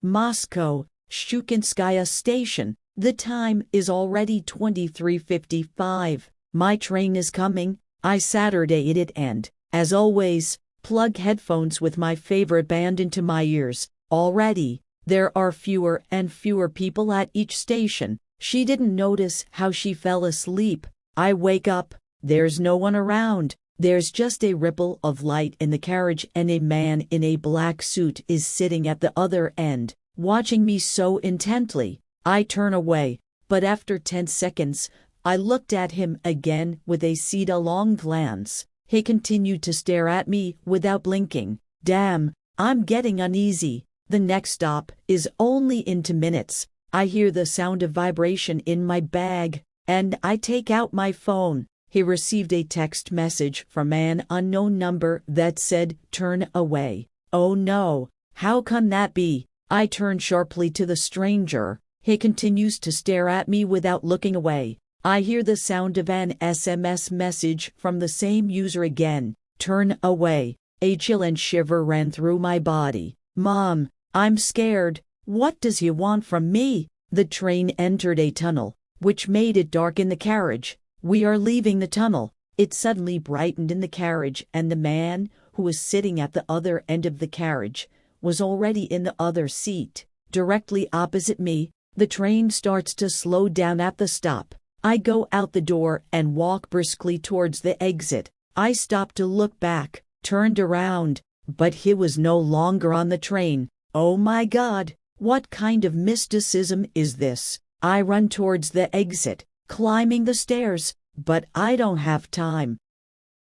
Moscow, Shukinskaya Station. The time is already 23:55. My train is coming. I Saturday it and, as always, plug headphones with my favorite band into my ears. Already, there are fewer and fewer people at each station. She didn't notice how she fell asleep. I wake up. There's no one around. There's just a ripple of light in the carriage and a man in a black suit is sitting at the other end, watching me so intently. I turn away, but after 10 seconds, I looked at him again with a sidelong glance. He continued to stare at me without blinking. Damn, I'm getting uneasy. The next stop is only in 2 minutes. I hear the sound of vibration in my bag, and I take out my phone. He received a text message from an unknown number that said, "Turn away." Oh no, how can that be? I turn sharply to the stranger. He continues to stare at me without looking away. I hear the sound of an SMS message from the same user again. Turn away. A chill and shiver ran through my body. Mom, I'm scared. What does he want from me? The train entered a tunnel, which made it dark in the carriage. We are leaving the tunnel. It suddenly brightened in the carriage, and the man, who was sitting at the other end of the carriage, was already in the other seat. Directly opposite me, the train starts to slow down at the stop. I go out the door and walk briskly towards the exit. I stopped to look back, turned around, but he was no longer on the train. Oh my God, what kind of mysticism is this? I run towards the exit, climbing the stairs, but I don't have time.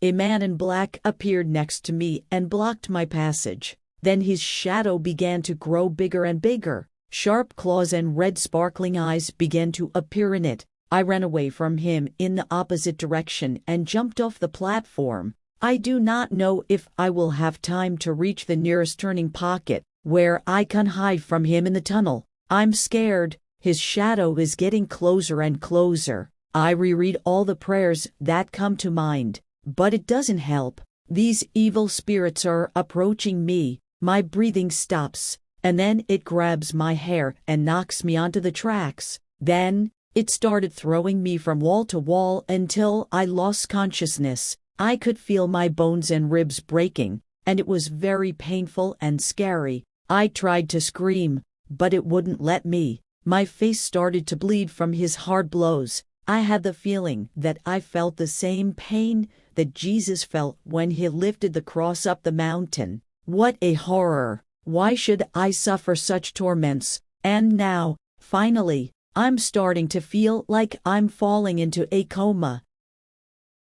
A man in black appeared next to me and blocked my passage. Then his shadow began to grow bigger and bigger. Sharp claws and red sparkling eyes began to appear in it. I ran away from him in the opposite direction and jumped off the platform. I do not know if I will have time to reach the nearest turning pocket where I can hide from him in the tunnel. I'm scared. His shadow is getting closer and closer. I reread all the prayers that come to mind, but it doesn't help. These evil spirits are approaching me. My breathing stops, and then it grabs my hair and knocks me onto the tracks. Then, it started throwing me from wall to wall until I lost consciousness. I could feel my bones and ribs breaking, and it was very painful and scary. I tried to scream, but it wouldn't let me. My face started to bleed from his hard blows. I had the feeling that I felt the same pain that Jesus felt when he lifted the cross up the mountain. What a horror! Why should I suffer such torments? And now, finally, I'm starting to feel like I'm falling into a coma.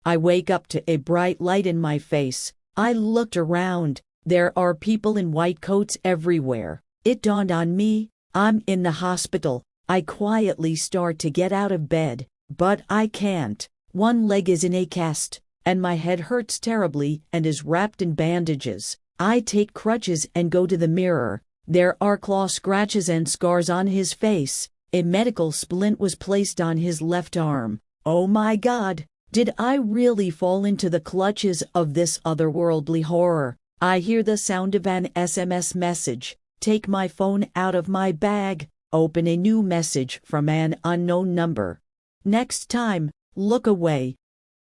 I wake up to a bright light in my face. I looked around. There are people in white coats everywhere. It dawned on me, I'm in the hospital. I quietly start to get out of bed, but I can't. One leg is in a cast, and my head hurts terribly and is wrapped in bandages. I take crutches and go to the mirror. There are claw scratches and scars on his face. A medical splint was placed on his left arm. Oh my God, did I really fall into the clutches of this otherworldly horror? I hear the sound of an SMS message. Take my phone out of my bag. Open a new message from an unknown number. Next time, look away.